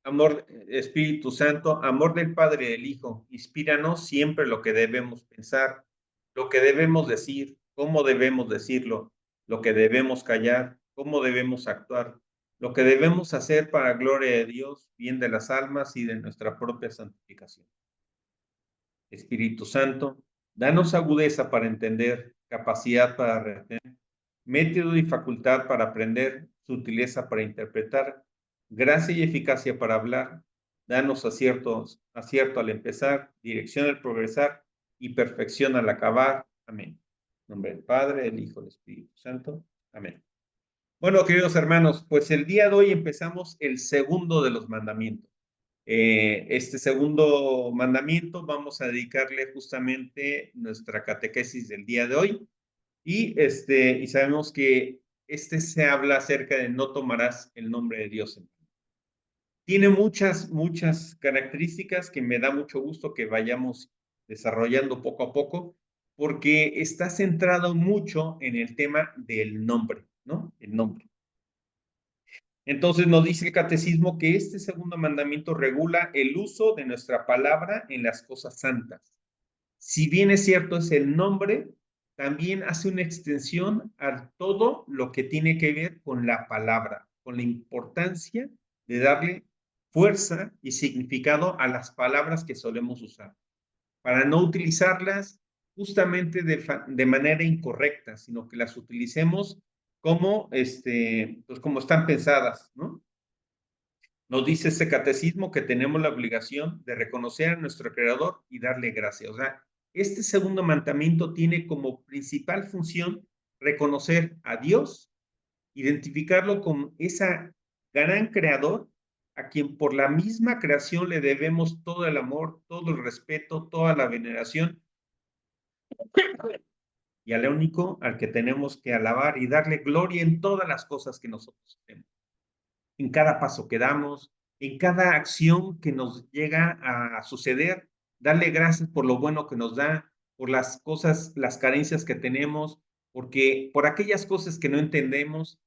Amor, Espíritu Santo, amor del Padre y del Hijo, inspíranos siempre lo que debemos pensar, lo que debemos decir, cómo debemos decirlo, lo que debemos callar, cómo debemos actuar, lo que debemos hacer para gloria de Dios, bien de las almas y de nuestra propia santificación. Espíritu Santo, danos agudeza para entender, capacidad para retener, método y facultad para aprender, sutileza para interpretar, gracia y eficacia para hablar. Danos acierto al empezar, dirección al progresar y perfección al acabar. Amén. En nombre del Padre, del Hijo, del Espíritu Santo. Amén. Bueno, queridos hermanos, pues el día de hoy empezamos el segundo de los mandamientos. Este segundo mandamiento vamos a dedicarle justamente nuestra catequesis del día de hoy. Y sabemos que se habla acerca de no tomarás el nombre de Dios en vano. Tiene muchas características que me da mucho gusto que vayamos desarrollando poco a poco, porque está centrado mucho en el tema del nombre, ¿no? El nombre. Entonces nos dice el catecismo que este segundo mandamiento regula el uso de nuestra palabra en las cosas santas. Si bien es cierto, es el nombre, también hace una extensión a todo lo que tiene que ver con la palabra, con la importancia de darle fuerza y significado a las palabras que solemos usar, para no utilizarlas justamente de manera incorrecta, sino que las utilicemos como, pues como están pensadas, ¿no? Nos dice este catecismo que tenemos la obligación de reconocer a nuestro Creador y darle gracias. O sea, este segundo mandamiento tiene como principal función reconocer a Dios, identificarlo como esa gran creador a quien por la misma creación le debemos todo el amor, todo el respeto, toda la veneración y al único al que tenemos que alabar y darle gloria en todas las cosas que nosotros hacemos, en cada paso que damos, en cada acción que nos llega a suceder, darle gracias por lo bueno que nos da, por las cosas, las carencias que tenemos, porque por aquellas cosas que no entendemos,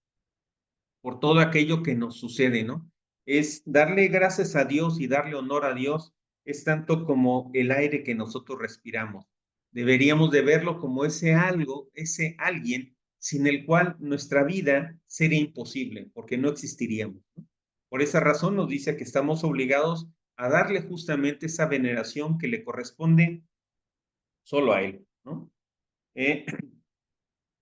por todo aquello que nos sucede, ¿no? Es darle gracias a Dios y darle honor a Dios, es tanto como el aire que nosotros respiramos. Deberíamos de verlo como ese algo, ese alguien sin el cual nuestra vida sería imposible, porque no existiríamos, ¿no? Por esa razón nos dice que estamos obligados a darle justamente esa veneración que le corresponde solo a Él, ¿no? Eh,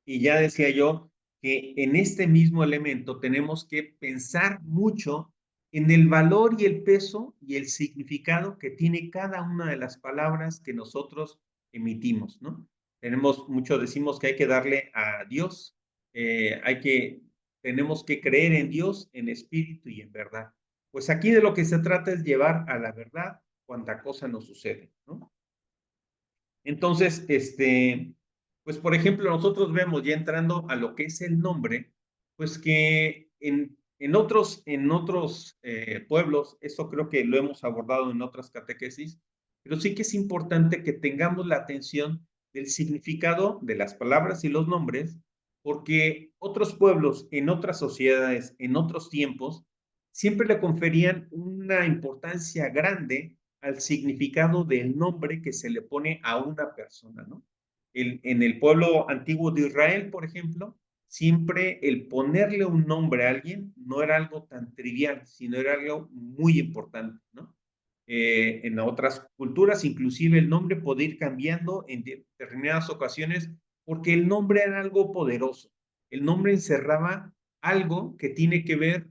y ya decía yo que en este mismo elemento tenemos que pensar mucho en el valor y el peso y el significado que tiene cada una de las palabras que nosotros emitimos, ¿no? Decimos que hay que darle a Dios, tenemos que creer en Dios, en espíritu y en verdad. Pues aquí de lo que se trata es llevar a la verdad cuanta cosa nos sucede, ¿no? Entonces, pues por ejemplo, nosotros vemos ya entrando a lo que es el nombre, pues que en otros pueblos, eso creo que lo hemos abordado en otras catequesis, pero sí que es importante que tengamos la atención del significado de las palabras y los nombres, porque otros pueblos en otras sociedades, en otros tiempos, siempre le conferían una importancia grande al significado del nombre que se le pone a una persona, ¿no? En el pueblo antiguo de Israel, por ejemplo, siempre el ponerle un nombre a alguien no era algo tan trivial, sino era algo muy importante, ¿no? En otras culturas, inclusive el nombre puede ir cambiando en determinadas ocasiones porque el nombre era algo poderoso. El nombre encerraba algo que tiene que ver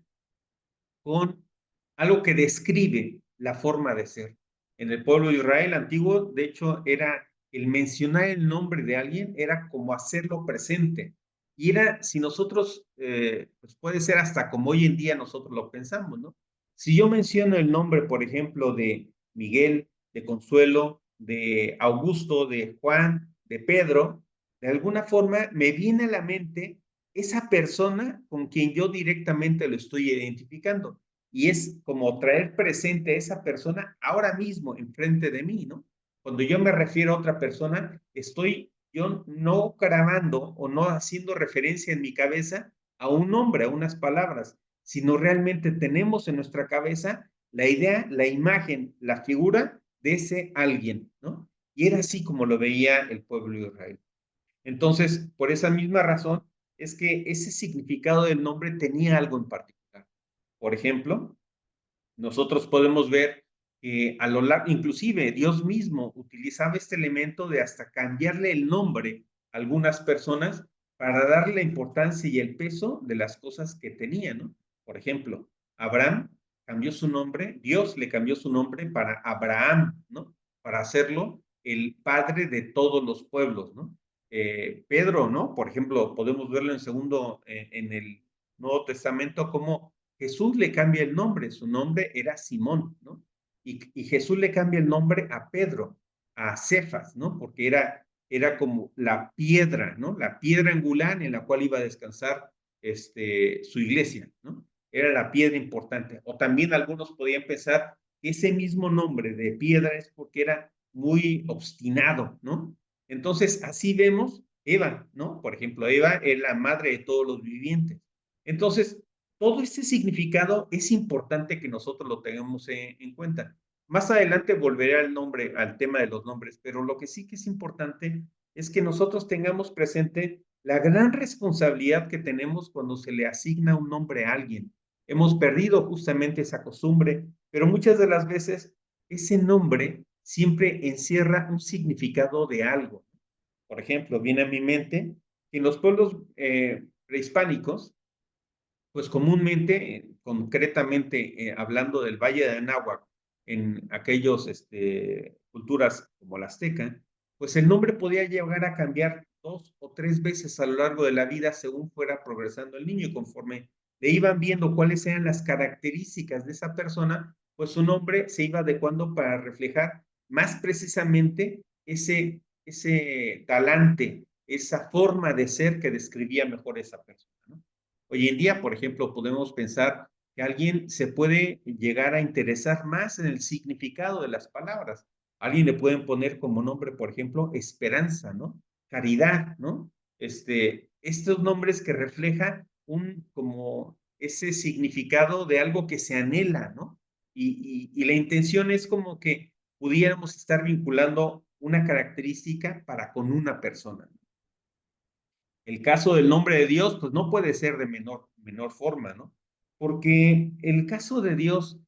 con algo que describe la forma de ser. En el pueblo de Israel antiguo, de hecho, era el mencionar el nombre de alguien, era como hacerlo presente. Y era, si nosotros, pues puede ser hasta como hoy en día nosotros lo pensamos, ¿no? Si yo menciono el nombre, por ejemplo, de Miguel, de Consuelo, de Augusto, de Juan, de Pedro, de alguna forma me viene a la mente esa persona con quien yo directamente lo estoy identificando. Y es como traer presente a esa persona ahora mismo enfrente de mí, ¿no? Cuando yo me refiero a otra persona, estoy yo no grabando o no haciendo referencia en mi cabeza a un nombre, a unas palabras, sino realmente tenemos en nuestra cabeza la idea, la imagen, la figura de ese alguien, ¿no? Y era así como lo veía el pueblo de Israel. Entonces, por esa misma razón, es que ese significado del nombre tenía algo en particular. Por ejemplo, nosotros podemos ver que a lo largo, inclusive Dios mismo utilizaba este elemento de hasta cambiarle el nombre a algunas personas para darle la importancia y el peso de las cosas que tenía, ¿no? Por ejemplo, Abraham cambió su nombre, Dios le cambió su nombre para Abraham, ¿no? Para hacerlo el padre de todos los pueblos, ¿no? Pedro, ¿no? Por ejemplo, podemos verlo en segundo, en el Nuevo Testamento, como Jesús le cambia el nombre, su nombre era Simón, ¿no? Y Jesús le cambia el nombre a Pedro, a Cefas, ¿no? Porque era como la piedra, ¿no? La piedra angular en la cual iba a descansar su iglesia, ¿no? Era la piedra importante. O también algunos podían pensar que ese mismo nombre de piedra es porque era muy obstinado, ¿no? Entonces, así vemos Eva, ¿no? Por ejemplo, Eva es la madre de todos los vivientes. Entonces, todo este significado es importante que nosotros lo tengamos en cuenta. Más adelante volveré al nombre, al tema de los nombres, pero lo que sí que es importante es que nosotros tengamos presente la gran responsabilidad que tenemos cuando se le asigna un nombre a alguien. Hemos perdido justamente esa costumbre, pero muchas de las veces ese nombre siempre encierra un significado de algo. Por ejemplo, viene a mi mente que en los pueblos prehispánicos, pues comúnmente, concretamente, hablando del Valle de Anáhuac, en aquellos culturas como la azteca, pues el nombre podía llegar a cambiar 2 o 3 veces a lo largo de la vida según fuera progresando el niño y conforme le iban viendo cuáles eran las características de esa persona, pues su nombre se iba adecuando para reflejar más precisamente ese talante, esa forma de ser que describía mejor esa persona, ¿no? Hoy en día, por ejemplo, podemos pensar que alguien se puede llegar a interesar más en el significado de las palabras. Alguien le pueden poner como nombre, por ejemplo, esperanza, ¿no? Caridad, ¿no? Estos nombres que reflejan como ese significado de algo que se anhela, ¿no? Y la intención es como que pudiéramos estar vinculando una característica para con una persona. El caso del nombre de Dios, pues no puede ser de menor forma, ¿no? Porque el caso de Dios,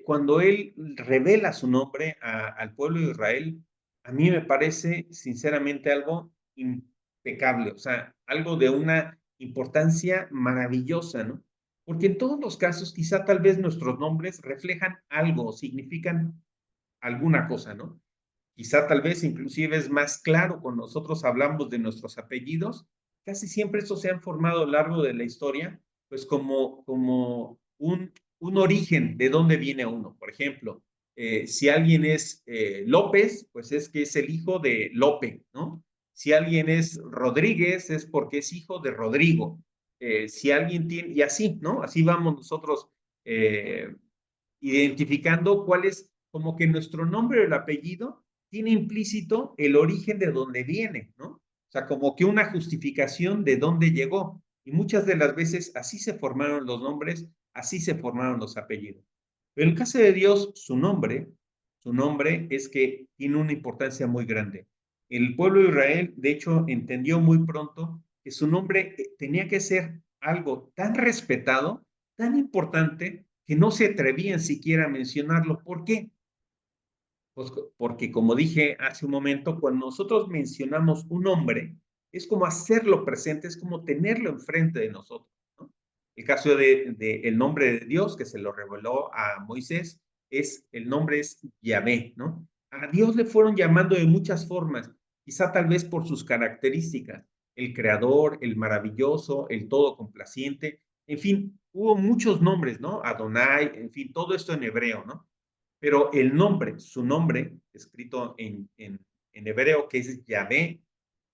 cuando Él revela su nombre al pueblo de Israel, a mí me parece sinceramente algo impecable, o sea, algo de una importancia maravillosa, ¿no? Porque en todos los casos, quizá tal vez nuestros nombres reflejan algo, significan alguna cosa, ¿no? Quizá tal vez inclusive es más claro cuando nosotros hablamos de nuestros apellidos, casi siempre estos se han formado a lo largo de la historia, pues como un origen de dónde viene uno. Por ejemplo, si alguien es López, pues es que es el hijo de Lope, ¿no? Si alguien es Rodríguez, es porque es hijo de Rodrigo. Si alguien tiene, y así, ¿no? Así vamos nosotros eh, identificando cuál es como que nuestro nombre o el apellido tiene implícito el origen de dónde viene, ¿no? O sea, como que una justificación de dónde llegó. Y muchas de las veces así se formaron los nombres, así se formaron los apellidos. Pero en el caso de Dios, su nombre es que tiene una importancia muy grande. El pueblo de Israel, de hecho, entendió muy pronto que su nombre tenía que ser algo tan respetado, tan importante, que no se atrevían siquiera a mencionarlo. ¿Por qué? Pues porque, como dije hace un momento, cuando nosotros mencionamos un nombre, es como hacerlo presente, es como tenerlo enfrente de nosotros, ¿no? El caso de el nombre de Dios que se lo reveló a Moisés, el nombre es Yahvé, ¿no? A Dios le fueron llamando de muchas formas, quizá tal vez por sus características, el creador, el maravilloso, el todo complaciente, en fin, hubo muchos nombres, ¿no? Adonai, en fin, todo esto en hebreo, ¿no? Pero el nombre, su nombre, escrito en hebreo, que es Yahvé,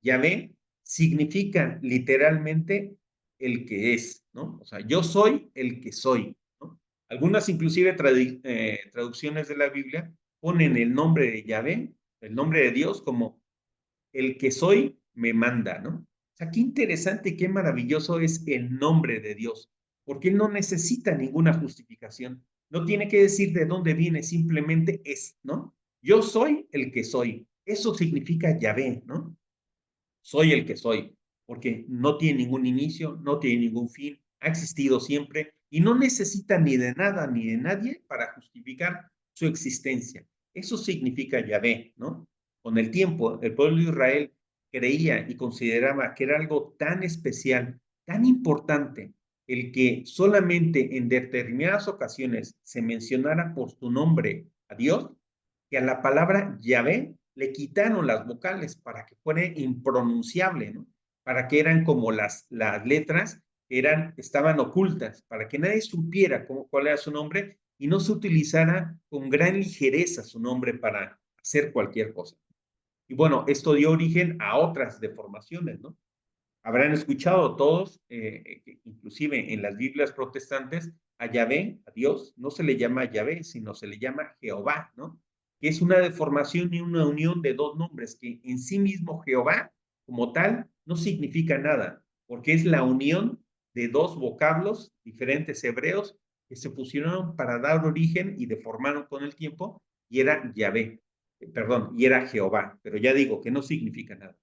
Yahvé significa literalmente el que es, ¿no? O sea, yo soy el que soy, ¿no? Algunas inclusive traducciones de la Biblia ponen el nombre de Yahvé, el nombre de Dios, como el que soy me manda, ¿no? O sea, qué interesante, qué maravilloso es el nombre de Dios, porque Él no necesita ninguna justificación. No tiene que decir de dónde viene, simplemente es, ¿no? Yo soy el que soy. Eso significa Yahvé, ¿no? Soy el que soy, porque no tiene ningún inicio, no tiene ningún fin, ha existido siempre y no necesita ni de nada ni de nadie para justificar su existencia. Eso significa Yahvé, ¿no? Con el tiempo, el pueblo de Israel creía y consideraba que era algo tan especial, tan importante, el que solamente en determinadas ocasiones se mencionara por su nombre a Dios, que a la palabra Yahvé le quitaron las vocales para que fuera impronunciable, ¿no? Para que eran como las letras, estaban ocultas, para que nadie supiera cuál era su nombre y no se utilizara con gran ligereza su nombre para hacer cualquier cosa. Y bueno, esto dio origen a otras deformaciones, ¿no? Habrán escuchado todos, inclusive en las Biblias protestantes, a Yahvé, a Dios, no se le llama Yahvé, sino se le llama Jehová, ¿no? Que es una deformación y una unión de dos nombres, que en sí mismo Jehová, como tal, no significa nada, porque es la unión de dos vocablos diferentes hebreos que se pusieron para dar origen y deformaron con el tiempo, y era Yahvé, perdón, y era Jehová, pero ya digo que no significa nada.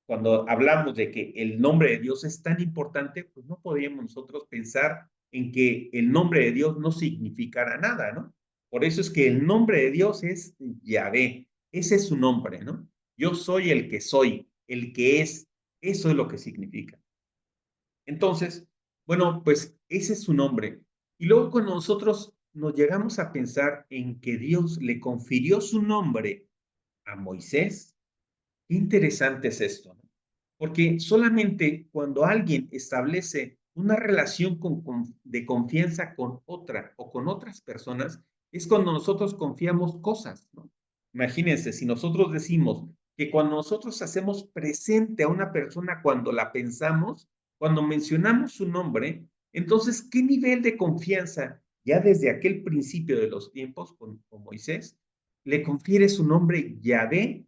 Cuando hablamos de que el nombre de Dios es tan importante, pues no podríamos nosotros pensar en que el nombre de Dios no significara nada, ¿no? Por eso es que el nombre de Dios es Yahvé, ese es su nombre, ¿no? Yo soy el que soy, el que es, eso es lo que significa. Entonces, bueno, pues ese es su nombre. Y luego cuando nosotros nos llegamos a pensar en que Dios le confirió su nombre a Moisés, qué interesante es esto, ¿no? Porque solamente cuando alguien establece una relación de confianza con otra o con otras personas, es cuando nosotros confiamos cosas, ¿no? Imagínense, si nosotros decimos que cuando nosotros hacemos presente a una persona cuando la pensamos, cuando mencionamos su nombre, entonces, ¿qué nivel de confianza ya desde aquel principio de los tiempos con Moisés le confiere su nombre Yahvé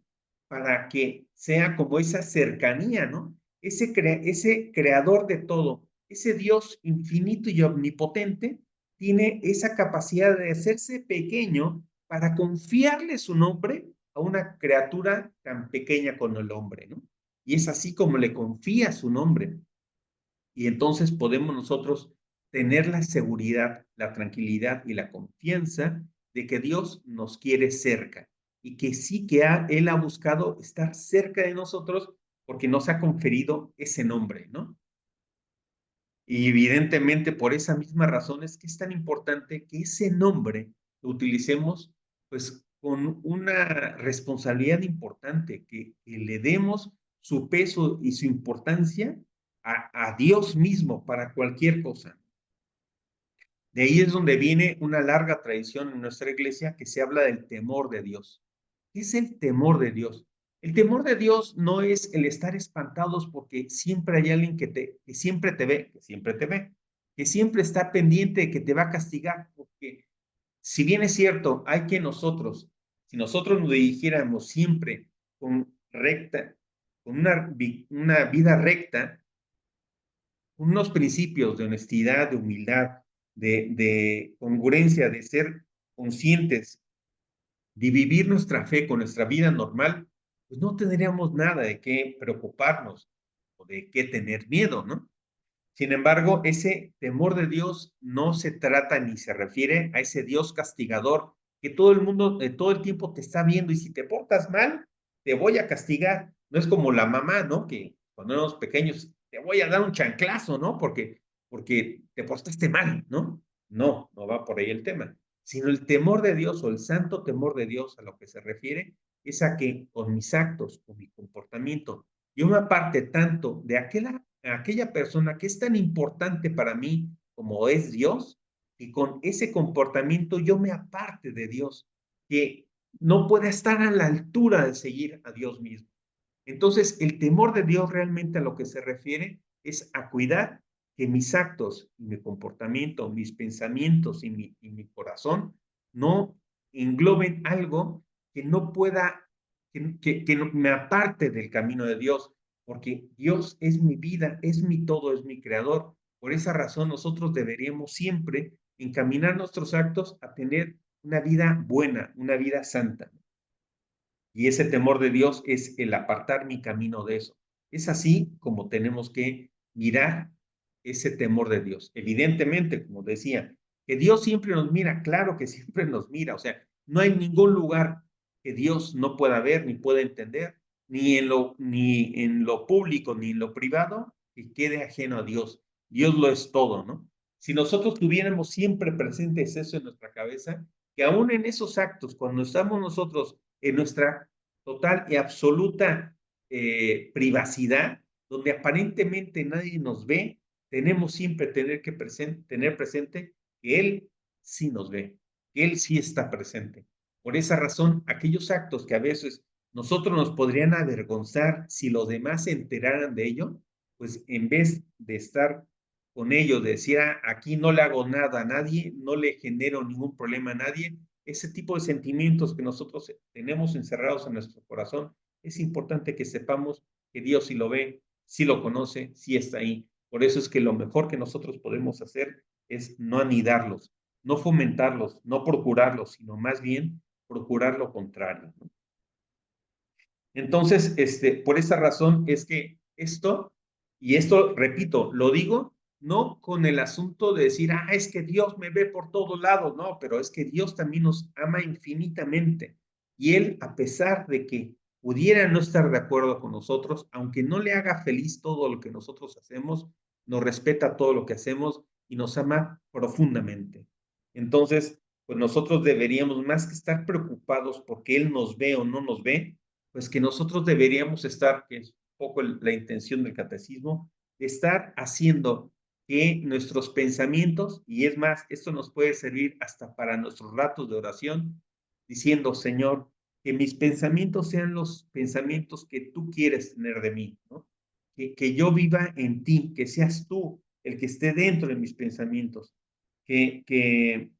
para que sea como esa cercanía, ¿no? Ese creador de todo, ese Dios infinito y omnipotente, tiene esa capacidad de hacerse pequeño para confiarle su nombre a una criatura tan pequeña como el hombre, ¿no? Y es así como le confía su nombre. Y entonces podemos nosotros tener la seguridad, la tranquilidad y la confianza de que Dios nos quiere cerca y que sí que Él ha buscado estar cerca de nosotros porque nos ha conferido ese nombre, ¿no? Y evidentemente por esa misma razón es que es tan importante que ese nombre lo utilicemos pues con una responsabilidad importante, que le demos su peso y su importancia a Dios mismo para cualquier cosa. De ahí es donde viene una larga tradición en nuestra iglesia que se habla del temor de Dios. ¿Qué es el temor de Dios? El temor de Dios no es el estar espantados porque siempre hay alguien que siempre te ve, que siempre te ve, que siempre está pendiente de que te va a castigar, porque si bien es cierto, hay que nosotros, si nosotros nos dirigiéramos siempre con recta, con una vida recta, unos principios de honestidad, de humildad, de congruencia, de ser conscientes, de vivir nuestra fe con nuestra vida normal, pues no tendríamos nada de qué preocuparnos o de qué tener miedo, ¿no? Sin embargo, ese temor de Dios no se trata ni se refiere a ese Dios castigador que todo el mundo, todo el tiempo te está viendo y si te portas mal, te voy a castigar. No es como la mamá, ¿no? Que cuando éramos pequeños, te voy a dar un chanclazo, ¿no? Porque te portaste mal, ¿no? No, no va por ahí el tema. Sino el temor de Dios o el santo temor de Dios a lo que se refiere es a que con mis actos, con mi comportamiento, yo me aparte tanto de aquella persona que es tan importante para mí como es Dios, y con ese comportamiento yo me aparte de Dios, que no pueda estar a la altura de seguir a Dios mismo. Entonces, el temor de Dios realmente a lo que se refiere es a cuidar que mis actos y mi comportamiento, mis pensamientos y mi corazón no engloben algo que no pueda, que no, me aparte del camino de Dios, porque Dios es mi vida, es mi todo, es mi creador. Por esa razón nosotros deberíamos siempre encaminar nuestros actos a tener una vida buena, una vida santa. Y ese temor de Dios es el apartar mi camino de eso. Es así como tenemos que mirar ese temor de Dios. Evidentemente, como decía, que Dios siempre nos mira, claro que siempre nos mira, o sea, no hay ningún lugar que Dios no pueda ver ni pueda entender, ni en lo público ni en lo privado, que quede ajeno a Dios. Dios lo es todo, ¿no? Si nosotros tuviéramos siempre presentes eso en nuestra cabeza, que aún en esos actos, cuando estamos nosotros en nuestra total y absoluta privacidad, donde aparentemente nadie nos ve, tenemos siempre tener presente que Él sí nos ve, que Él sí está presente. Por esa razón, aquellos actos que a veces nosotros nos podrían avergonzar si los demás se enteraran de ello, pues en vez de estar con ellos, de decir, ah, aquí no le hago nada a nadie, no le genero ningún problema a nadie, ese tipo de sentimientos que nosotros tenemos encerrados en nuestro corazón, es importante que sepamos que Dios sí lo ve, sí lo conoce, sí está ahí. Por eso es que lo mejor que nosotros podemos hacer es no anidarlos, no fomentarlos, no procurarlos, sino más bien procurar lo contrario, ¿no? Entonces, por esa razón es que esto, repito, lo digo no con el asunto de decir, ah, es que Dios me ve por todos lados, no, pero es que Dios también nos ama infinitamente. Y Él, a pesar de que pudiera no estar de acuerdo con nosotros, aunque no le haga feliz todo lo que nosotros hacemos, nos respeta todo lo que hacemos y nos ama profundamente. Entonces, pues nosotros deberíamos más que estar preocupados porque Él nos ve o no nos ve, pues que nosotros deberíamos estar, que es un poco la intención del catecismo, estar haciendo que nuestros pensamientos, y es más, esto nos puede servir hasta para nuestros ratos de oración, diciendo, Señor, que mis pensamientos sean los pensamientos que tú quieres tener de mí, ¿no? Que yo viva en ti, que seas tú el que esté dentro de mis pensamientos, que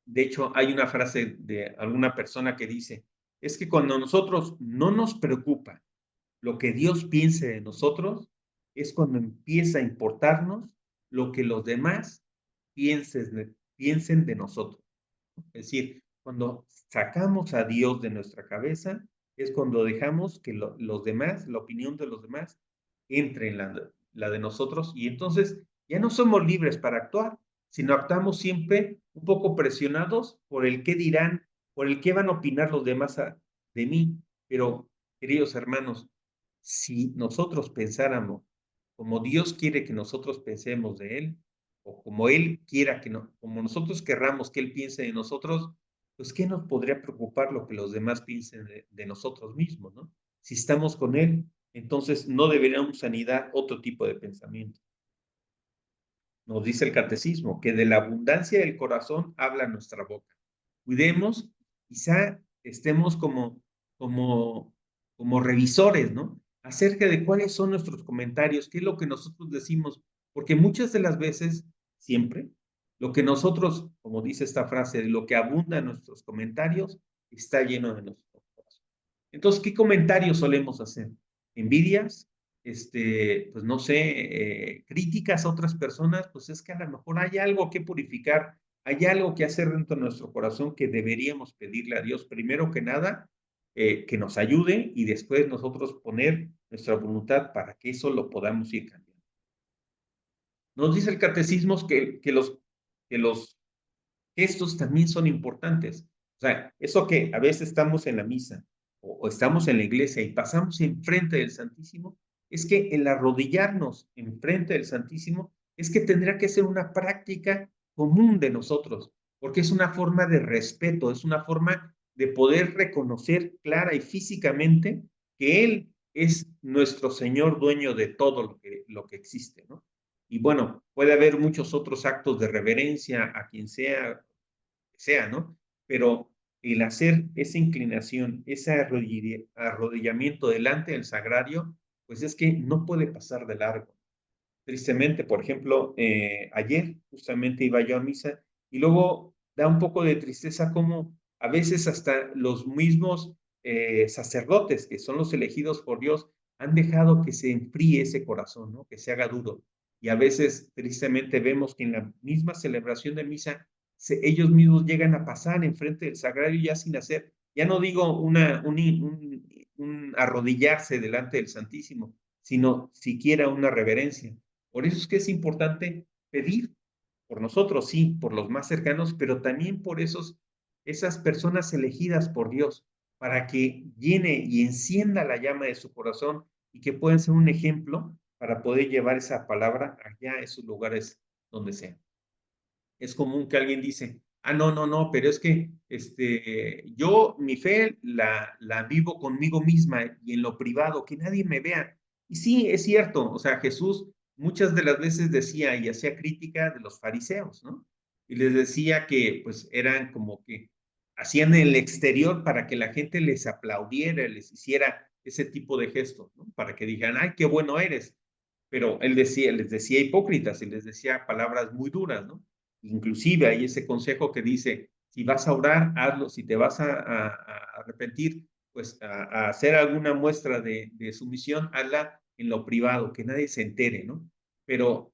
de hecho, hay una frase de alguna persona que dice, es que cuando nosotros no nos preocupa lo que Dios piense de nosotros, es cuando empieza a importarnos lo que los demás piensen de nosotros. Es decir, cuando sacamos a Dios de nuestra cabeza, es cuando dejamos que los demás, la opinión de los demás, entre en la de nosotros y entonces ya no somos libres para actuar, sino actuamos siempre un poco presionados por el qué dirán, por el qué van a opinar los demás de mí. Pero, queridos hermanos, si nosotros pensáramos como Dios quiere que nosotros pensemos de Él, o como Él quiera que no, como nosotros querramos que Él piense de nosotros, pues ¿qué nos podría preocupar lo que los demás piensen de nosotros mismos, ¿no? Si estamos con Él, entonces no deberíamos anidar otro tipo de pensamiento. Nos dice el catecismo que de la abundancia del corazón habla nuestra boca. Cuidemos, quizá estemos como revisores, ¿no? Acerca de cuáles son nuestros comentarios, qué es lo que nosotros decimos, porque muchas de las veces, siempre, lo que nosotros, como dice esta frase, de lo que abunda en nuestros comentarios, está lleno de nuestro corazón. Entonces, ¿qué comentarios solemos hacer? ¿Envidias? Pues no sé, críticas a otras personas, pues es que a lo mejor hay algo que purificar, hay algo que hacer dentro de nuestro corazón que deberíamos pedirle a Dios, primero que nada, que nos ayude y después nosotros poner nuestra voluntad para que eso lo podamos ir cambiando. Nos dice el catecismo que los gestos también son importantes. O sea, eso que a veces estamos en la misa o estamos en la iglesia y pasamos enfrente del Santísimo, es que el arrodillarnos enfrente del Santísimo es que tendrá que ser una práctica común de nosotros, porque es una forma de respeto, es una forma de poder reconocer clara y físicamente que Él es nuestro Señor dueño de todo lo que existe, ¿no? Y bueno, puede haber muchos otros actos de reverencia a quien sea, ¿no? Pero el hacer esa inclinación, ese arrodillamiento delante del sagrario, pues es que no puede pasar de largo. Tristemente, por ejemplo, ayer justamente iba yo a misa y luego da un poco de tristeza como a veces hasta los mismos sacerdotes, que son los elegidos por Dios, han dejado que se enfríe ese corazón, ¿no? Que se haga duro. y a veces tristemente vemos que en la misma celebración de misa ellos mismos llegan a pasar enfrente del sagrario ya sin hacer, ya no digo un arrodillarse delante del Santísimo, sino siquiera una reverencia. Por eso es que es importante pedir por nosotros, sí, por los más cercanos, pero también por esas personas elegidas por Dios, para que llene y encienda la llama de su corazón y que puedan ser un ejemplo para poder llevar esa palabra allá a esos lugares donde sea. Es común que alguien dice, no, no, no, pero es que yo mi fe la vivo conmigo misma y en lo privado, que nadie me vea. Y sí, es cierto, o sea, Jesús muchas de las veces decía y hacía crítica de los fariseos, ¿no? Y les decía que pues eran como que hacían el exterior para que la gente les aplaudiera, les hiciera ese tipo de gestos, ¿no? Para que dijeran, ay, qué bueno eres. Pero él decía, les decía hipócritas y les decía palabras muy duras, ¿no? Inclusive hay ese consejo que dice, si vas a orar, hazlo, si te vas a arrepentir, pues a hacer alguna muestra de sumisión, hazla en lo privado, que nadie se entere, ¿no? Pero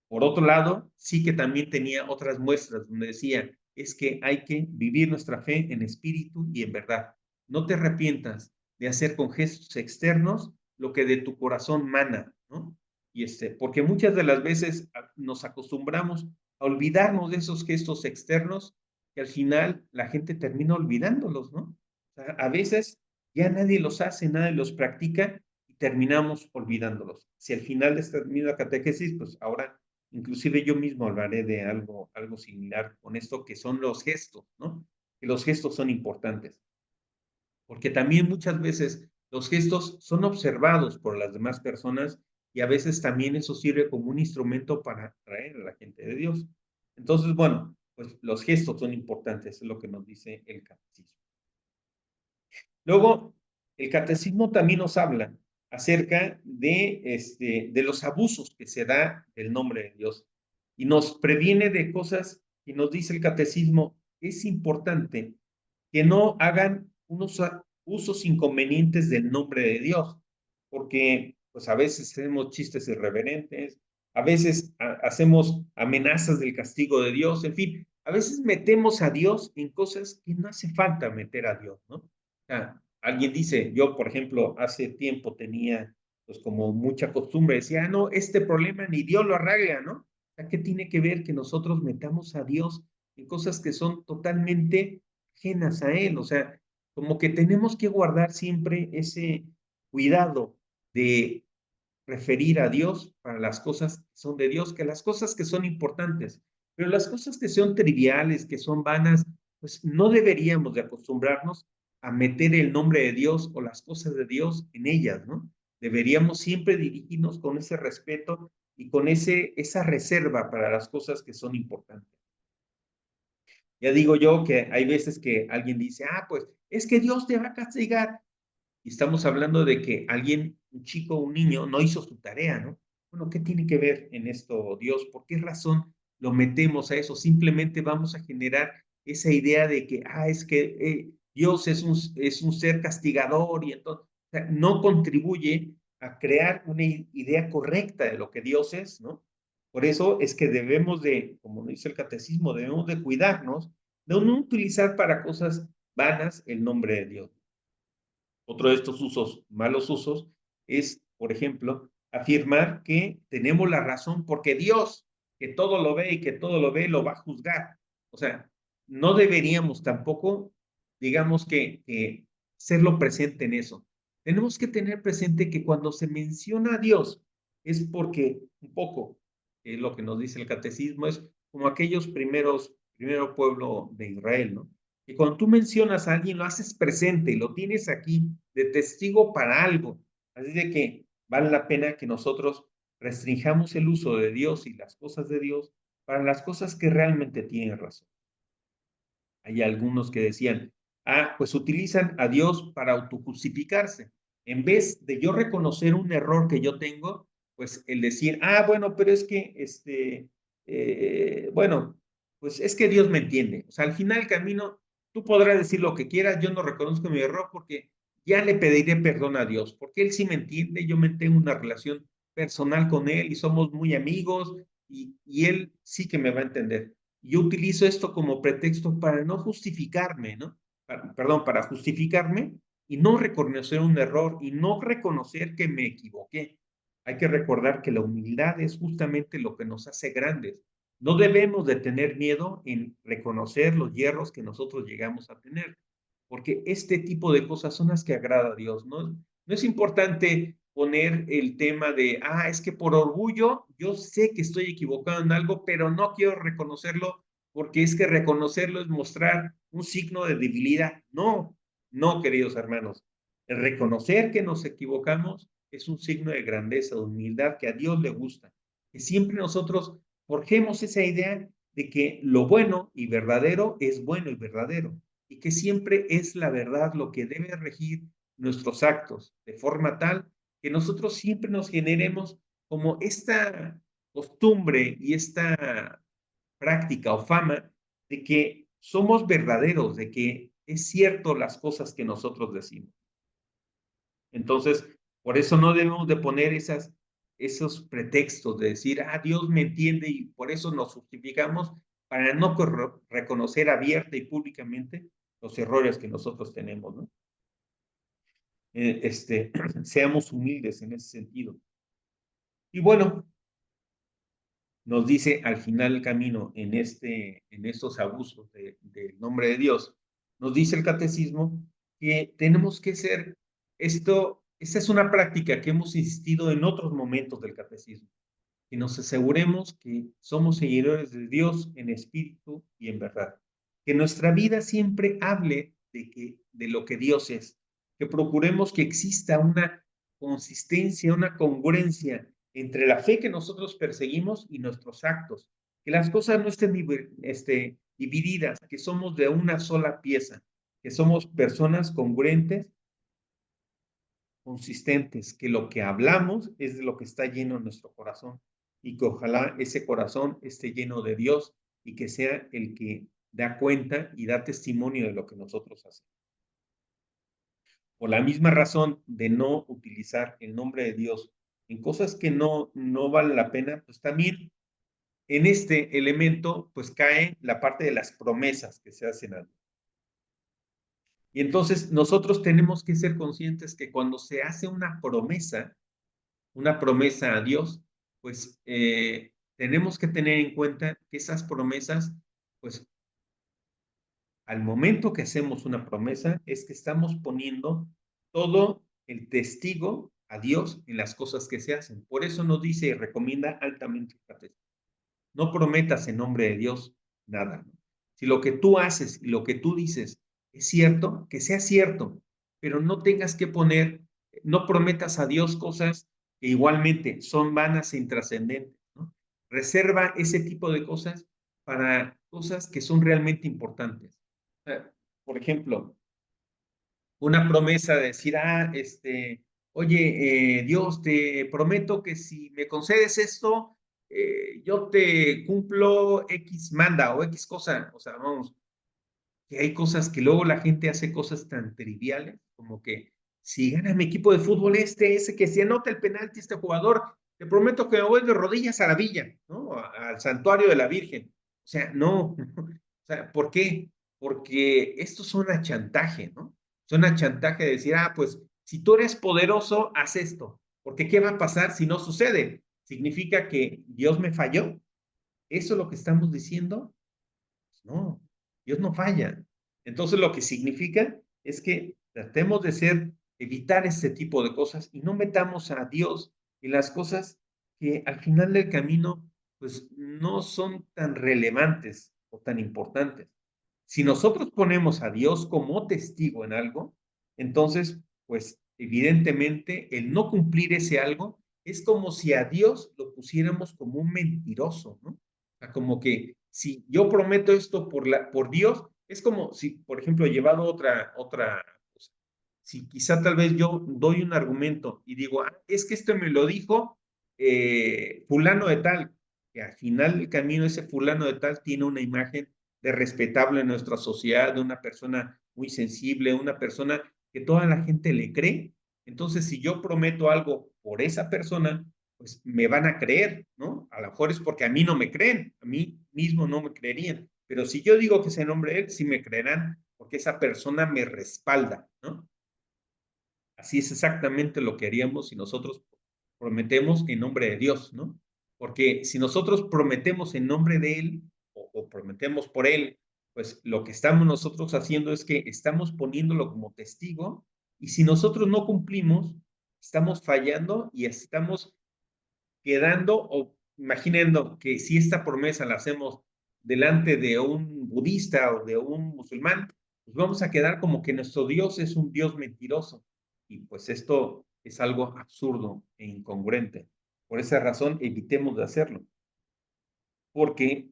por otro lado, sí que también tenía otras muestras donde decía, es que hay que vivir nuestra fe en espíritu y en verdad. No te arrepientas de hacer con gestos externos lo que de tu corazón mana, ¿no? Y porque muchas de las veces nos acostumbramos a olvidarnos de esos gestos externos que al final la gente termina olvidándolos, ¿no? O sea, a veces ya nadie los hace, nadie los practica y terminamos olvidándolos. Si al final de esta misma catequesis, pues ahora inclusive yo mismo hablaré de algo similar con esto que son los gestos, ¿no? Que los gestos son importantes, porque también muchas veces los gestos son observados por las demás personas y a veces también eso sirve como un instrumento para atraer a la gente de Dios. Entonces, bueno, pues los gestos son importantes, es lo que nos dice el catecismo. Luego, el catecismo también nos habla acerca de los abusos que se da del nombre de Dios y nos previene de cosas y nos dice el catecismo, es importante que no hagan unos usos inconvenientes del nombre de Dios, porque pues a veces hacemos chistes irreverentes, a veces hacemos amenazas del castigo de Dios, en fin, a veces metemos a Dios en cosas que no hace falta meter a Dios, ¿no? Alguien dice, yo por ejemplo, hace tiempo tenía pues como mucha costumbre, decía, no, este problema ni Dios lo arregla, ¿no? O sea, ¿qué tiene que ver que nosotros metamos a Dios en cosas que son totalmente ajenas a Él? O sea, como que tenemos que guardar siempre ese cuidado de referir a Dios para las cosas que son de Dios, que las cosas que son importantes, pero las cosas que son triviales, que son vanas, pues no deberíamos de acostumbrarnos a meter el nombre de Dios o las cosas de Dios en ellas, ¿no? Deberíamos siempre dirigirnos con ese respeto y con esa reserva para las cosas que son importantes. Ya digo yo que hay veces que alguien dice, pues es que Dios te va a castigar. Y estamos hablando de que alguien, un chico, un niño, no hizo su tarea, ¿no? Bueno, ¿qué tiene que ver en esto Dios? ¿Por qué razón lo metemos a eso? Simplemente vamos a generar esa idea de que, es que Dios es un ser castigador y entonces, o sea, no contribuye a crear una idea correcta de lo que Dios es, ¿no? Por eso es que debemos de, como dice el catecismo, debemos de cuidarnos de no utilizar para cosas vanas el nombre de Dios. Otro de estos usos, malos usos, es, por ejemplo, afirmar que tenemos la razón porque Dios, que todo lo ve y que todo lo ve, lo va a juzgar. O sea, no deberíamos tampoco, digamos que serlo presente en eso. Tenemos que tener presente que cuando se menciona a Dios es porque un poco, es lo que nos dice el catecismo, es como aquellos primero pueblo de Israel, ¿no? Y cuando tú mencionas a alguien, lo haces presente, lo tienes aquí de testigo para algo. Así de que vale la pena que nosotros restringamos el uso de Dios y las cosas de Dios para las cosas que realmente tienen razón. Hay algunos que decían, pues utilizan a Dios para autojustificarse. En vez de yo reconocer un error que yo tengo, pues el decir, bueno, pero es que, bueno, pues es que Dios me entiende. O sea, al final del camino, tú podrás decir lo que quieras, yo no reconozco mi error porque ya le pediré perdón a Dios, porque Él sí me entiende, yo me tengo una relación personal con él y somos muy amigos y él sí que me va a entender. Yo utilizo esto como pretexto para no justificarme, ¿no? Perdón, para justificarme y no reconocer un error y no reconocer que me equivoqué. Hay que recordar que la humildad es justamente lo que nos hace grandes. No debemos de tener miedo en reconocer los hierros que nosotros llegamos a tener, porque este tipo de cosas son las que agrada a Dios, ¿no? No es importante poner el tema de, es que por orgullo yo sé que estoy equivocado en algo, pero no quiero reconocerlo porque es que reconocerlo es mostrar un signo de debilidad. No, no, queridos hermanos. El reconocer que nos equivocamos es un signo de grandeza, de humildad que a Dios le gusta. Que siempre nosotros forjemos esa idea de que lo bueno y verdadero es bueno y verdadero y que siempre es la verdad lo que debe regir nuestros actos, de forma tal que nosotros siempre nos generemos como esta costumbre y esta práctica o fama de que somos verdaderos, de que es cierto las cosas que nosotros decimos. Entonces, por eso no debemos de poner esos pretextos de decir, Dios me entiende y por eso nos justificamos para no reconocer abierta y públicamente los errores que nosotros tenemos, ¿no? Seamos humildes en ese sentido. Y bueno, nos dice al final del camino en estos abusos del nombre de Dios, nos dice el catecismo que tenemos que ser esta es una práctica que hemos insistido en otros momentos del catecismo, que nos aseguremos que somos seguidores de Dios en espíritu y en verdad, que nuestra vida siempre hable de lo que Dios es, que procuremos que exista una consistencia, una congruencia entre la fe que nosotros perseguimos y nuestros actos, que las cosas no estén divididas, que somos de una sola pieza, que somos personas congruentes, consistentes, que lo que hablamos es de lo que está lleno en nuestro corazón y que ojalá ese corazón esté lleno de Dios y que sea el que da cuenta y da testimonio de lo que nosotros hacemos. Por la misma razón de no utilizar el nombre de Dios en cosas que no vale la pena, pues también en este elemento pues cae la parte de las promesas que se hacen a Dios. Y entonces nosotros tenemos que ser conscientes que cuando se hace una promesa a Dios, pues tenemos que tener en cuenta que esas promesas, pues al momento que hacemos una promesa, es que estamos poniendo todo el testigo a Dios en las cosas que se hacen. Por eso nos dice y recomienda altamente el catecismo. No prometas en nombre de Dios nada. Si lo que tú haces y lo que tú dices es cierto, que sea cierto, pero no tengas que no prometas a Dios cosas que igualmente son vanas e intrascendentes, ¿no? Reserva ese tipo de cosas para cosas que son realmente importantes. Por ejemplo, una promesa de decir, oye, Dios, te prometo que si me concedes esto, yo te cumplo X manda o X cosa. O sea, vamos, que hay cosas que luego la gente hace cosas tan triviales como que si gana mi equipo de fútbol ese que se anota el penalti este jugador, te prometo que me voy de rodillas a la villa, ¿no? Al santuario de la Virgen. O sea, no. O sea, ¿por qué? Porque estos son a chantaje, ¿no? Son a chantaje de decir, pues si tú eres poderoso, haz esto. Porque ¿qué va a pasar si no sucede? ¿Significa que Dios me falló? ¿Eso es lo que estamos diciendo? No, Dios no falla. Entonces lo que significa es que tratemos de evitar este tipo de cosas y no metamos a Dios en las cosas que al final del camino, pues no son tan relevantes o tan importantes. Si nosotros ponemos a Dios como testigo en algo, entonces, pues evidentemente el no cumplir ese algo es como si a Dios lo pusiéramos como un mentiroso, ¿no? O sea, como que si yo prometo esto por Dios, es como si, por ejemplo, llevado otra cosa. Si quizá tal vez yo doy un argumento y digo, es que esto me lo dijo fulano de tal, que al final del camino ese fulano de tal tiene una imagen de respetable en nuestra sociedad, de una persona muy sensible, una persona que toda la gente le cree. Entonces, si yo prometo algo por esa persona, pues me van a creer, ¿no? A lo mejor es porque a mí no me creen, a mí mismo no me creerían, pero si yo digo que es en nombre de Él, sí me creerán, porque esa persona me respalda, ¿no? Así es exactamente lo que haríamos si nosotros prometemos en nombre de Dios, ¿no? Porque si nosotros prometemos en nombre de Él o prometemos por Él, pues lo que estamos nosotros haciendo es que estamos poniéndolo como testigo y si nosotros no cumplimos, estamos fallando y estamos quedando o imaginando que si esta promesa la hacemos delante de un budista o de un musulmán, pues vamos a quedar como que nuestro Dios es un Dios mentiroso. Y pues esto es algo absurdo e incongruente. Por esa razón, evitemos de hacerlo. Porque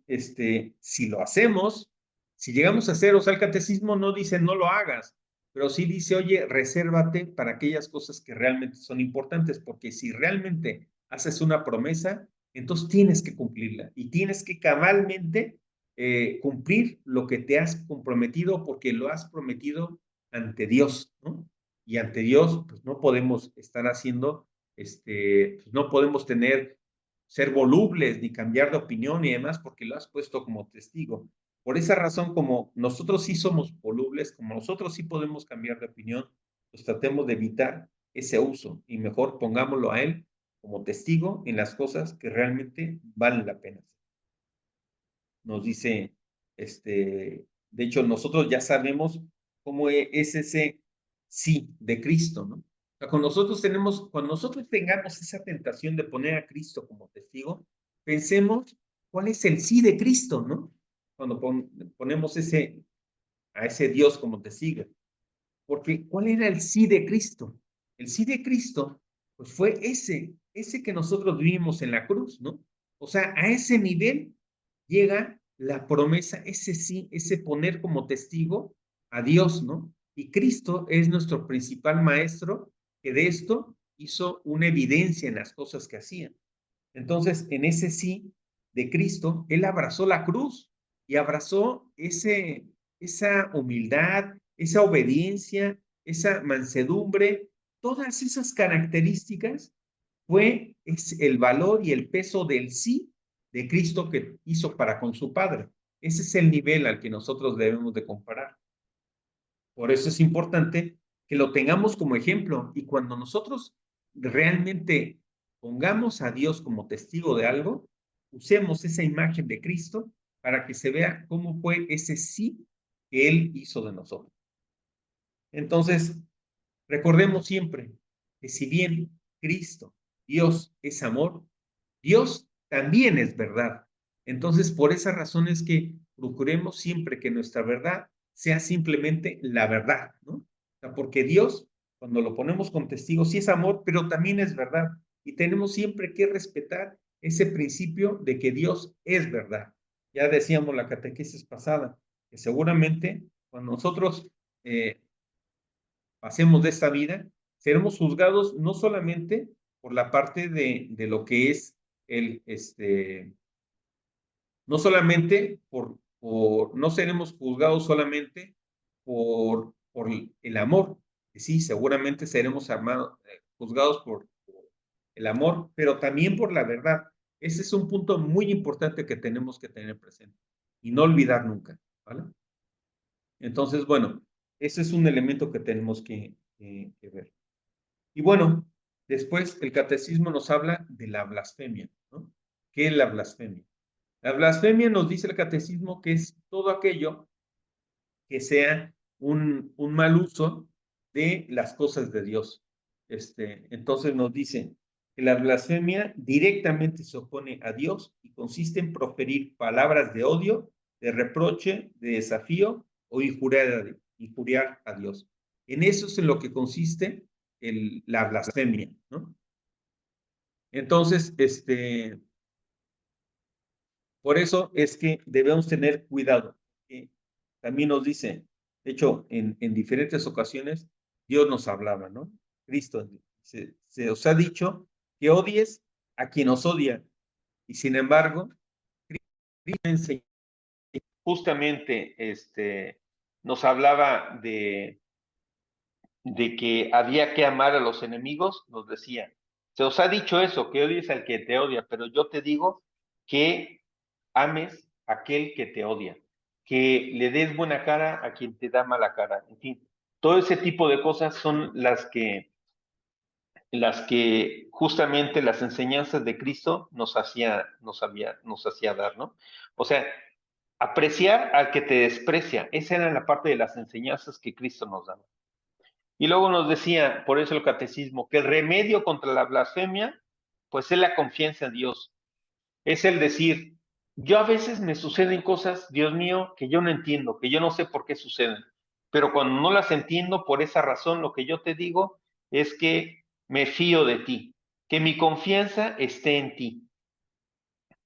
si lo hacemos, si llegamos a hacer, o sea, el catecismo no dice no lo hagas, pero sí dice, oye, resérvate para aquellas cosas que realmente son importantes, porque si realmente haces una promesa, entonces tienes que cumplirla y tienes que cabalmente cumplir lo que te has comprometido porque lo has prometido ante Dios, ¿no? Y ante Dios, pues no podemos estar haciendo, pues no podemos ser volubles ni cambiar de opinión y demás porque lo has puesto como testigo. Por esa razón, como nosotros sí somos volubles, como nosotros sí podemos cambiar de opinión, pues tratemos de evitar ese uso y mejor pongámoslo a él como testigo en las cosas que realmente valen la pena. Nos dice, de hecho, nosotros ya sabemos cómo es ese sí de Cristo, ¿no? O sea, cuando nosotros tengamos esa tentación de poner a Cristo como testigo, pensemos cuál es el sí de Cristo, ¿no? Cuando ponemos a ese Dios como testigo. Porque, ¿cuál era el sí de Cristo? El sí de Cristo, pues fue ese que nosotros vivimos en la cruz, ¿no? O sea, a ese nivel llega la promesa, ese sí, ese poner como testigo a Dios, ¿no? Y Cristo es nuestro principal maestro que de esto hizo una evidencia en las cosas que hacía. Entonces, en ese sí de Cristo, Él abrazó la cruz y abrazó esa humildad, esa obediencia, esa mansedumbre, todas esas características es el valor y el peso del sí de Cristo que hizo para con su Padre. Ese es el nivel al que nosotros debemos de comparar. Por eso es importante que lo tengamos como ejemplo y cuando nosotros realmente pongamos a Dios como testigo de algo, usemos esa imagen de Cristo para que se vea cómo fue ese sí que Él hizo de nosotros. Entonces, recordemos siempre que si bien Cristo, Dios es amor, Dios también es verdad. Entonces, por esa razón es que procuremos siempre que nuestra verdad sea simplemente la verdad, ¿no? O sea, porque Dios, cuando lo ponemos con testigo, sí es amor, pero también es verdad. Y tenemos siempre que respetar ese principio de que Dios es verdad. Ya decíamos la catequesis pasada, que seguramente cuando nosotros pasemos de esta vida, seremos juzgados no solamente por la parte de lo que es el, no solamente no seremos juzgados solamente por el amor, que sí, seguramente seremos juzgados por el amor, pero también por la verdad. Ese es un punto muy importante que tenemos que tener presente y no olvidar nunca, ¿vale? Entonces, bueno, ese es un elemento que tenemos que ver. Y bueno, después el catecismo nos habla de la blasfemia, ¿no? ¿Qué es la blasfemia? La blasfemia nos dice el catecismo que es todo aquello que sea un mal uso de las cosas de Dios. Entonces nos dice que la blasfemia directamente se opone a Dios y consiste en proferir palabras de odio, de reproche, de desafío o injuriar a Dios. En eso es en lo que consiste la blasfemia, ¿no? Entonces, por eso es que debemos tener cuidado. También nos dice, de hecho, en diferentes ocasiones, Dios nos hablaba, ¿no? Cristo se os ha dicho que odies a quien os odia. Y sin embargo, Cristo enseñó, justamente nos hablaba de que había que amar a los enemigos, nos decía, Se os ha dicho eso, que odies al que te odia, pero yo te digo que ames a aquel que te odia, que le des buena cara a quien te da mala cara. En fin, todo ese tipo de cosas son las que justamente las enseñanzas de Cristo nos hacía dar, ¿no? O sea, apreciar al que te desprecia, esa era la parte de las enseñanzas que Cristo nos daba. Y luego nos decía, por eso el catecismo, que el remedio contra la blasfemia, pues es la confianza en Dios. Es el decir, yo a veces me suceden cosas, Dios mío, que yo no entiendo, que yo no sé por qué suceden. Pero cuando no las entiendo, por esa razón, lo que yo te digo es que me fío de ti, que mi confianza esté en ti,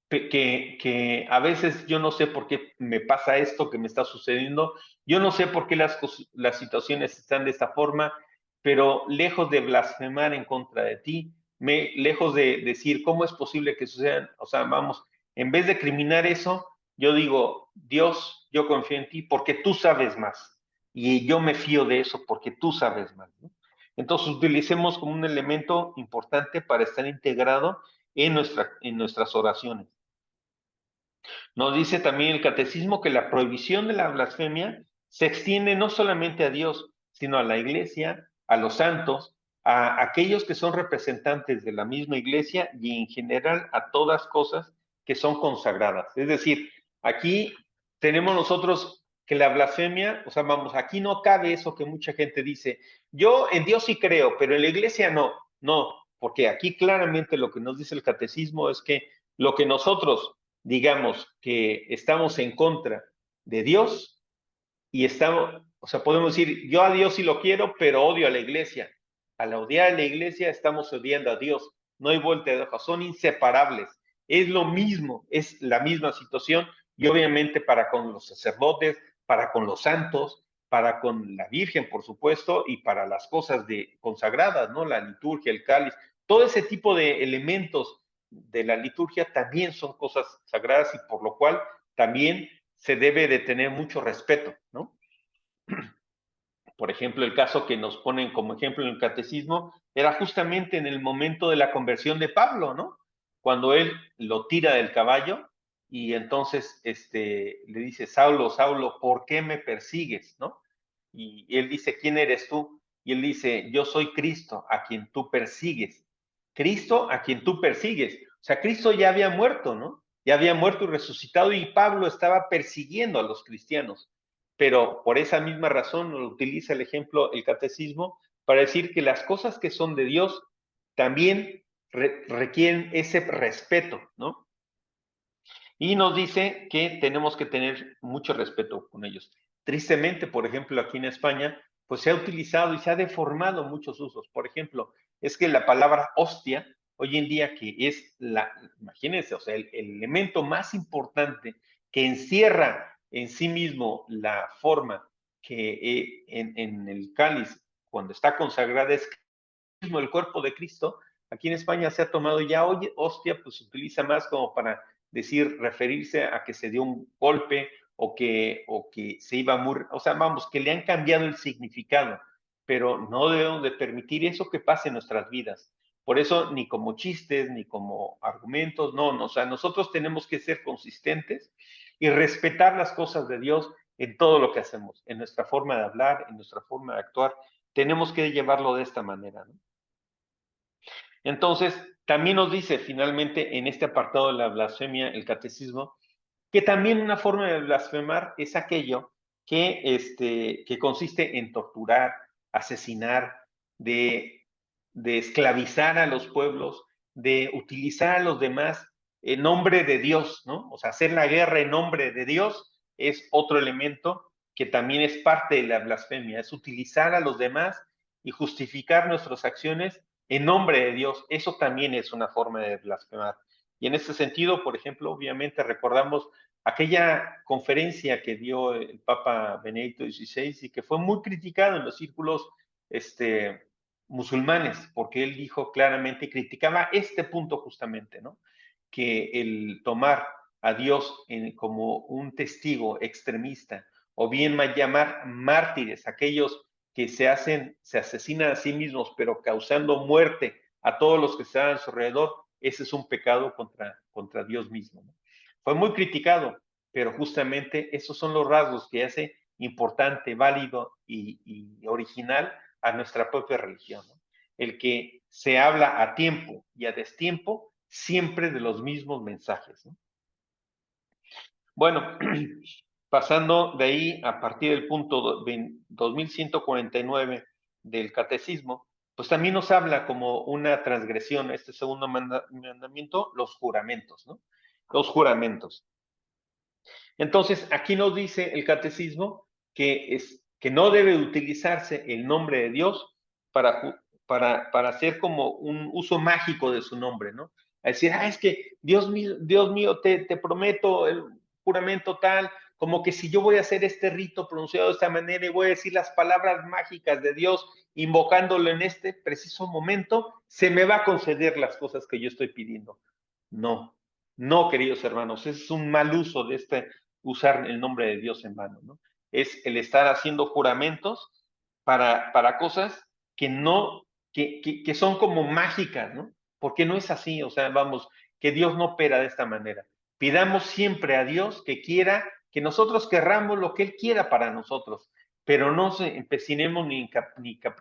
que a veces yo no sé por qué me pasa esto que me está sucediendo, yo no sé por qué las situaciones están de esta forma, pero lejos de blasfemar en contra de ti, lejos de decir cómo es posible que sucedan, o sea, vamos, en vez de criminar eso, yo digo, Dios, yo confío en ti porque tú sabes más y yo me fío de eso porque tú sabes más, ¿no? Entonces utilicemos como un elemento importante para estar integrado en nuestras oraciones. Nos dice también el catecismo que la prohibición de la blasfemia se extiende no solamente a Dios, sino a la iglesia, a los santos, a aquellos que son representantes de la misma iglesia y en general a todas cosas que son consagradas. Es decir, aquí tenemos nosotros que la blasfemia, o sea, vamos, aquí no cabe eso que mucha gente dice, yo en Dios sí creo, pero en la iglesia no, no, porque aquí claramente lo que nos dice el catecismo es que lo que nosotros digamos que estamos en contra de Dios y estamos, o sea, podemos decir, yo a Dios sí lo quiero, pero odio a la iglesia. Al odiar a la iglesia estamos odiando a Dios. No hay vuelta de hoja, son inseparables. Es lo mismo, es la misma situación y obviamente para con los sacerdotes, para con los santos, para con la Virgen, por supuesto, y para las cosas de consagradas, ¿no? La liturgia, el cáliz, todo ese tipo de elementos de la liturgia también son cosas sagradas y por lo cual también se debe de tener mucho respeto, ¿no? Por ejemplo, el caso que nos ponen como ejemplo en el catecismo era justamente en el momento de la conversión de Pablo, ¿no? Cuando él lo tira del caballo y entonces le dice, Saulo, Saulo, ¿por qué me persigues? ¿No? Y él dice, ¿quién eres tú? Y él dice, yo soy Cristo, a quien tú persigues. Cristo, a quien tú persigues. O sea, Cristo ya había muerto, ¿no? Ya había muerto y resucitado y Pablo estaba persiguiendo a los cristianos. Pero por esa misma razón utiliza el ejemplo, el catecismo, para decir que las cosas que son de Dios también requieren ese respeto, ¿no? Y nos dice que tenemos que tener mucho respeto con ellos. Tristemente, por ejemplo, aquí en España, pues se ha utilizado y se ha deformado muchos usos. Por ejemplo, es que la palabra hostia, hoy en día que es imagínense, o sea, el elemento más importante que encierra en sí mismo la forma que en el cáliz, cuando está consagrada, es mismo el cuerpo de Cristo, aquí en España se ha tomado ya hoy, hostia, pues se utiliza más como para decir, referirse a que se dio un golpe o que se iba muy, o sea, vamos, que le han cambiado el significado, pero no debemos de permitir eso que pase en nuestras vidas. Por eso, ni como chistes, ni como argumentos, no, no, o sea, nosotros tenemos que ser consistentes y respetar las cosas de Dios en todo lo que hacemos, en nuestra forma de hablar, en nuestra forma de actuar. Tenemos que llevarlo de esta manera, ¿no? Entonces, también nos dice finalmente en este apartado de la blasfemia, el catecismo, que también una forma de blasfemar es aquello que consiste en torturar, asesinar, de esclavizar a los pueblos, de utilizar a los demás en nombre de Dios, ¿no? O sea, hacer la guerra en nombre de Dios es otro elemento que también es parte de la blasfemia, es utilizar a los demás y justificar nuestras acciones en nombre de Dios. Eso también es una forma de blasfemar. Y en ese sentido, por ejemplo, obviamente recordamos aquella conferencia que dio el Papa Benedicto XVI y que fue muy criticado en los círculos musulmanes, porque él dijo claramente, criticaba este punto justamente, ¿no? Que el tomar a Dios como un testigo extremista, o bien llamar mártires, aquellos que se asesinan a sí mismos, pero causando muerte a todos los que están a su alrededor, ese es un pecado contra Dios mismo, ¿no? Fue muy criticado, pero justamente esos son los rasgos que hace importante, válido y original a nuestra propia religión, ¿no? El que se habla a tiempo y a destiempo siempre de los mismos mensajes, ¿no? Bueno, pasando de ahí a partir del punto 2149 del catecismo, pues también nos habla como una transgresión, este segundo mandamiento, los juramentos, ¿no? Los juramentos. Entonces, aquí nos dice el catecismo que no debe utilizarse el nombre de Dios para hacer como un uso mágico de su nombre, ¿no? A decir, es que Dios mío, te prometo el juramento tal, como que si yo voy a hacer este rito pronunciado de esta manera y voy a decir las palabras mágicas de Dios, invocándolo en este preciso momento, se me va a conceder las cosas que yo estoy pidiendo. No, no, queridos hermanos, es un mal uso de usar el nombre de Dios en vano, ¿no? Es el estar haciendo juramentos para cosas que no, que son como mágicas, ¿no? Porque no es así, o sea, vamos, que Dios no opera de esta manera. Pidamos siempre a Dios que quiera, que nosotros querramos lo que Él quiera para nosotros, pero no se empecinemos ni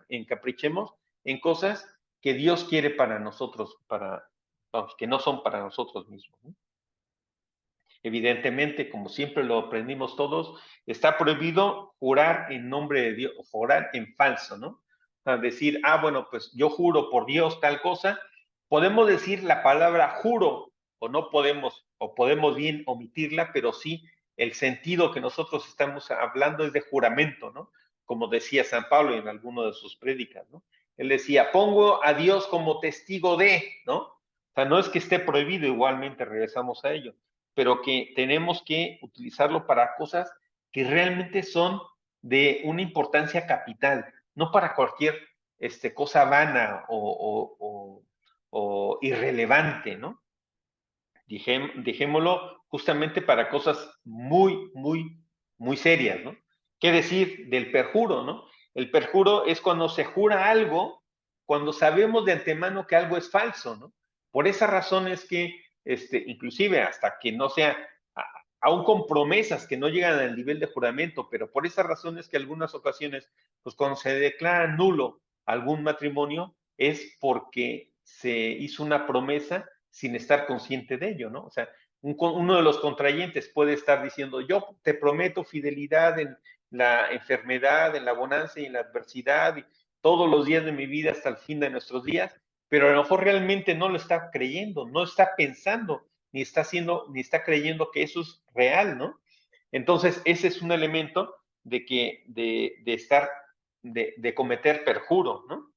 encaprichemos en cosas que Dios quiere para nosotros, vamos, que no son para nosotros mismos, ¿no? Evidentemente, como siempre lo aprendimos todos, está prohibido jurar en nombre de Dios, jurar en falso, ¿no? O sea, decir, bueno, pues yo juro por Dios tal cosa. Podemos decir la palabra juro o no podemos, o podemos bien omitirla, pero sí el sentido que nosotros estamos hablando es de juramento, ¿no? Como decía San Pablo en alguno de sus prédicas, ¿no? Él decía, pongo a Dios como testigo de, ¿no? O sea, no es que esté prohibido, igualmente regresamos a ello, pero que tenemos que utilizarlo para cosas que realmente son de una importancia capital, no para cualquier cosa vana o irrelevante, ¿no? Dejémoslo justamente para cosas muy, muy, muy serias, ¿no? ¿Qué decir del perjuro, no? El perjuro es cuando se jura algo, cuando sabemos de antemano que algo es falso, ¿no? Por esa razón es que, inclusive hasta que no sea, aún con promesas que no llegan al nivel de juramento, pero por esa razón es que algunas ocasiones, pues cuando se declara nulo algún matrimonio, es porque se hizo una promesa sin estar consciente de ello, ¿no? O sea, uno de los contrayentes puede estar diciendo, yo te prometo fidelidad en la enfermedad, en la bonanza y en la adversidad, y todos los días de mi vida hasta el fin de nuestros días, pero a lo mejor realmente no lo está creyendo, no está pensando, ni está creyendo que eso es real, ¿no? Entonces, ese es un elemento de cometer perjuro, ¿no?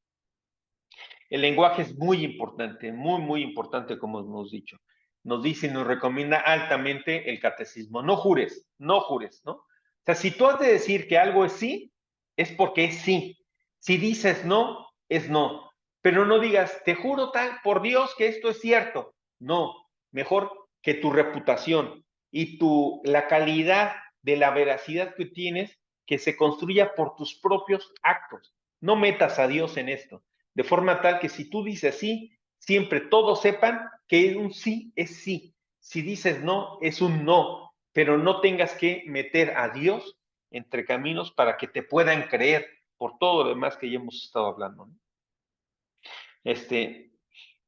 El lenguaje es muy importante, muy, muy importante, como hemos dicho. Nos dice y nos recomienda altamente el catecismo. No jures, no jures, ¿no? O sea, si tú has de decir que algo es sí, es porque es sí. Si dices no, es no. Pero no digas, te juro tal, por Dios que esto es cierto. No, mejor que tu reputación y la calidad de la veracidad que tienes, que se construya por tus propios actos. No metas a Dios en esto de forma tal que si tú dices sí, siempre todos sepan que un sí es sí. Si dices no, es un no, pero no tengas que meter a Dios entre caminos para que te puedan creer por todo lo demás que ya hemos estado hablando, ¿no?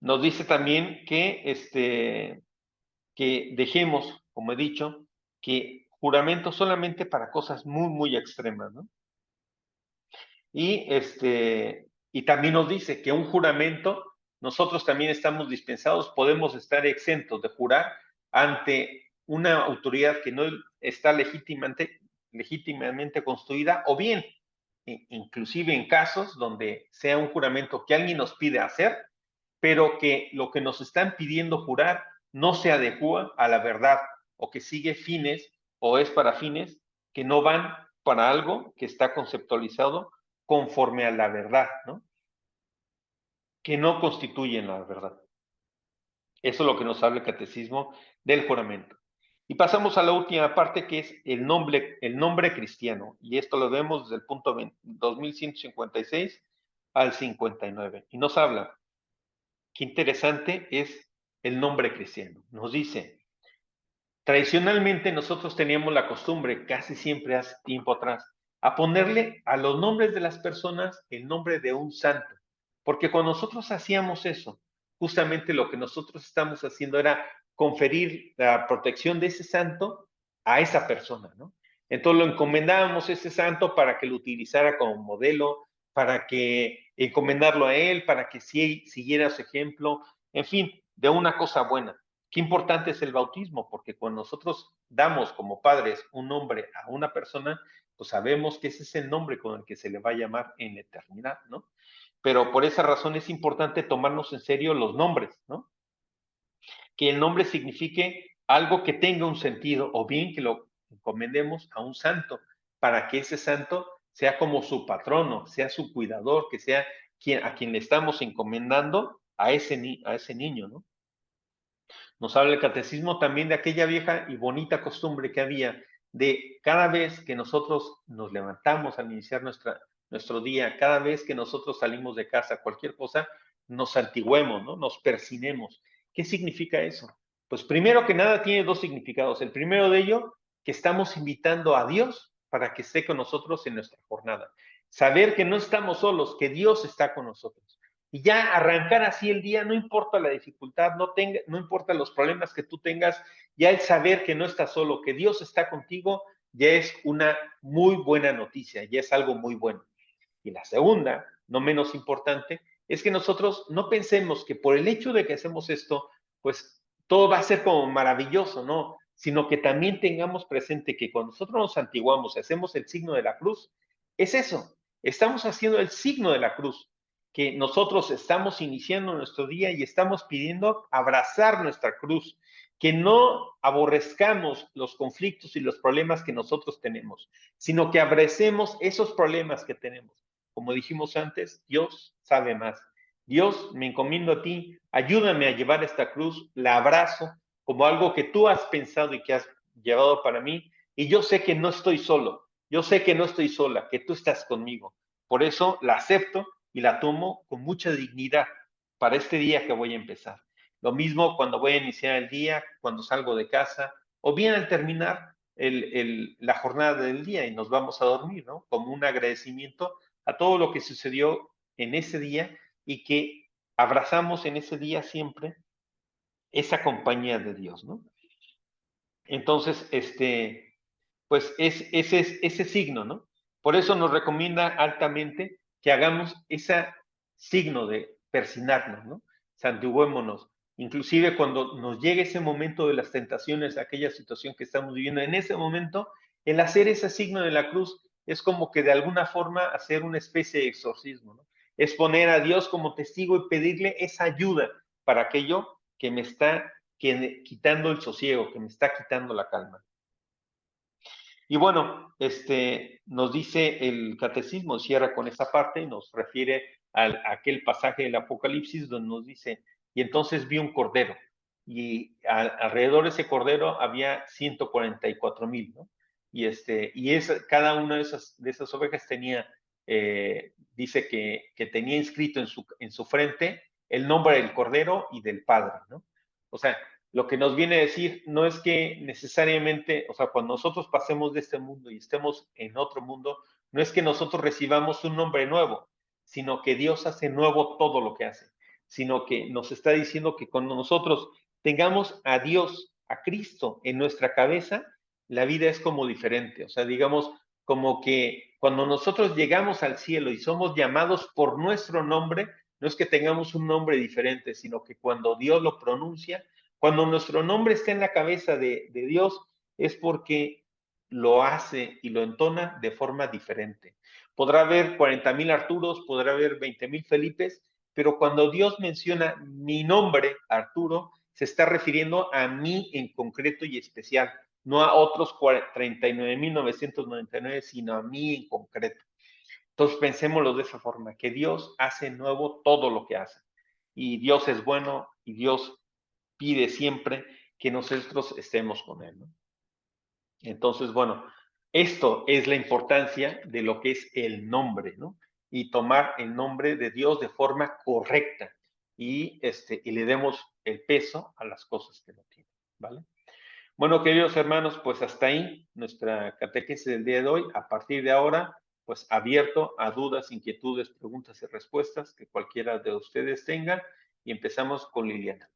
Nos dice también que dejemos, como he dicho, que juramento solamente para cosas muy, muy extremas, ¿no? Y también nos dice que un juramento, nosotros también estamos dispensados, podemos estar exentos de jurar ante una autoridad que no está legítimamente construida, o bien, inclusive en casos donde sea un juramento que alguien nos pide hacer, pero que lo que nos están pidiendo jurar no se adecua a la verdad, o que sigue fines, o es para fines que no van para algo que está conceptualizado conforme a la verdad, ¿no? Que no constituyen la verdad. Eso es lo que nos habla el catecismo del juramento. Y pasamos a la última parte, que es el nombre cristiano. Y esto lo vemos desde el punto 2156 al 59. Y nos habla qué interesante es el nombre cristiano. Nos dice, tradicionalmente nosotros teníamos la costumbre, casi siempre hace tiempo atrás, a ponerle a los nombres de las personas el nombre de un santo. Porque cuando nosotros hacíamos eso, justamente lo que nosotros estamos haciendo era conferir la protección de ese santo a esa persona, ¿no? Entonces lo encomendábamos a ese santo para que lo utilizara como modelo, para que encomendarlo a él, para que siguiera su ejemplo, en fin, de una cosa buena. Qué importante es el bautismo, porque cuando nosotros damos como padres un nombre a una persona, pues sabemos que ese es el nombre con el que se le va a llamar en la eternidad, ¿no? Pero por esa razón es importante tomarnos en serio los nombres, ¿no? Que el nombre signifique algo que tenga un sentido, o bien que lo encomendemos a un santo, para que ese santo sea como su patrono, sea su cuidador, que sea a quien le estamos encomendando a ese niño, ¿no? Nos habla el catecismo también de aquella vieja y bonita costumbre que había de cada vez que nosotros nos levantamos al iniciar nuestro día, cada vez que nosotros salimos de casa, cualquier cosa, nos santiguemos, ¿no? Nos persinemos. ¿Qué significa eso? Pues primero que nada tiene dos significados. El primero de ello, que estamos invitando a Dios para que esté con nosotros en nuestra jornada. Saber que no estamos solos, que Dios está con nosotros. Y ya arrancar así el día, no importa la dificultad, no importa los problemas que tú tengas, ya el saber que no estás solo, que Dios está contigo, ya es una muy buena noticia, ya es algo muy bueno. Y la segunda, no menos importante, es que nosotros no pensemos que por el hecho de que hacemos esto, pues todo va a ser como maravilloso, ¿no? Sino que también tengamos presente que cuando nosotros nos santiguamos y hacemos el signo de la cruz, es eso, estamos haciendo el signo de la cruz, que nosotros estamos iniciando nuestro día y estamos pidiendo abrazar nuestra cruz, que no aborrezcamos los conflictos y los problemas que nosotros tenemos, sino que abracemos esos problemas que tenemos. Como dijimos antes, Dios sabe más. Dios, me encomiendo a ti, ayúdame a llevar esta cruz, la abrazo como algo que tú has pensado y que has llevado para mí, y yo sé que no estoy solo, yo sé que no estoy sola, que tú estás conmigo. Por eso la acepto y la tomo con mucha dignidad para este día que voy a empezar. Lo mismo cuando voy a iniciar el día, cuando salgo de casa, o bien al terminar la jornada del día y nos vamos a dormir, ¿no? Como un agradecimiento a todo lo que sucedió en ese día y que abrazamos en ese día siempre esa compañía de Dios, ¿no? Entonces, pues es ese signo, ¿no? Por eso nos recomienda altamente que hagamos ese signo de persinarnos, ¿no? Santiguémonos. Inclusive cuando nos llegue ese momento de las tentaciones, aquella situación que estamos viviendo, en ese momento, el hacer ese signo de la cruz es como que de alguna forma hacer una especie de exorcismo, ¿no? Es poner a Dios como testigo y pedirle esa ayuda para aquello que me está quitando el sosiego, que me está quitando la calma. Y bueno, nos dice el catecismo, cierra con esa parte y nos refiere a aquel pasaje del Apocalipsis donde nos dice, y entonces vi un cordero, y alrededor de ese cordero había 144,000, ¿no? Y cada una de esas ovejas tenía, dice que tenía inscrito en su frente el nombre del cordero y del Padre, ¿no? O sea, lo que nos viene a decir no es que necesariamente, o sea, cuando nosotros pasemos de este mundo y estemos en otro mundo, no es que nosotros recibamos un nombre nuevo, sino que Dios hace nuevo todo lo que hace, sino que nos está diciendo que cuando nosotros tengamos a Dios, a Cristo en nuestra cabeza, la vida es como diferente, o sea, digamos, como que cuando nosotros llegamos al cielo y somos llamados por nuestro nombre, no es que tengamos un nombre diferente, sino que cuando Dios lo pronuncia, cuando nuestro nombre está en la cabeza de Dios, es porque lo hace y lo entona de forma diferente. Podrá haber 40,000 Arturos, podrá haber 20,000 Felipes, pero cuando Dios menciona mi nombre, Arturo, se está refiriendo a mí en concreto y especial, no a otros 39,999, sino a mí en concreto. Entonces pensémoslo de esa forma, que Dios hace nuevo todo lo que hace. Y Dios es bueno y Dios pide siempre que nosotros estemos con Él, ¿no? Entonces, bueno, esto es la importancia de lo que es el nombre, ¿no? Y tomar el nombre de Dios de forma correcta. y le demos el peso a las cosas que no tienen, ¿vale? Bueno, queridos hermanos, pues hasta ahí nuestra catequesis del día de hoy. A partir de ahora, pues abierto a dudas, inquietudes, preguntas y respuestas que cualquiera de ustedes tenga. Y empezamos con Liliana.